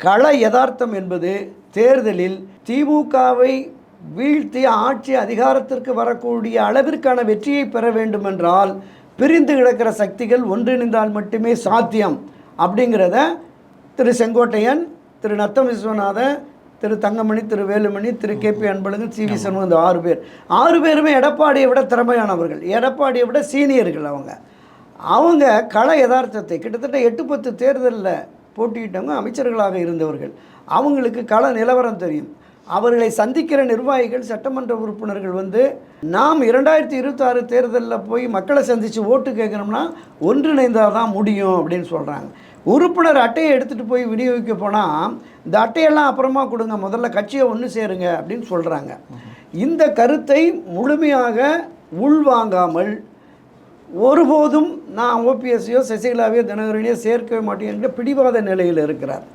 கள யதார்த்தம் என்பது தேர்தலில் திமுகவை வீழ்த்தி ஆட்சி அதிகாரத்திற்கு வரக்கூடிய அளவிற்கான வெற்றியை பெற வேண்டுமென்றால் பிரிந்து கிடக்கிற சக்திகள் ஒன்றிணைந்தால் மட்டுமே சாத்தியம் அப்படிங்கிறத திரு செங்கோட்டையன், திரு நத்தம் விஸ்வநாதன், திரு தங்கமணி, திரு வேலுமணி, திரு KP Anbazhagan, C V Shanmugam, இந்த 6 பேருமே எடப்பாடியை விட திறமையானவர்கள், எடப்பாடியை விட சீனியர்கள். அவங்க கள யதார்த்தத்தை கிட்டத்தட்ட 8-10 தேர்தலில் போட்டியிட்டவங்க அமைச்சர்களாக இருந்தவர்கள். அவங்களுக்கு கள நிலவரம் தெரியும். அவர்களை சந்திக்கிற நிர்வாகிகள், சட்டமன்ற உறுப்பினர்கள் நாம் 2026 தேர்தலில் போய் மக்களை சந்தித்து ஓட்டு கேட்கணும்னா ஒன்றிணைந்தால் தான் முடியும் அப்படின்னு சொல்கிறாங்க. உறுப்பினர் அட்டையை எடுத்துகிட்டு போய் விநியோகிக்க போனால் இந்த அட்டையெல்லாம் அப்புறமா கொடுங்க, முதல்ல கட்சியை ஒன்று சேருங்க அப்படின்னு சொல்கிறாங்க. இந்த கருத்தை முழுமையாக உள்வாங்காமல் ஒருபோதும் நான் ஓபிஎஸ்ஸையோ சசிகலாவையோ தினகரனையோ சேர்க்கவே மாட்டேன் என்ற பிடிவாத நிலையில் இருக்கிறார்.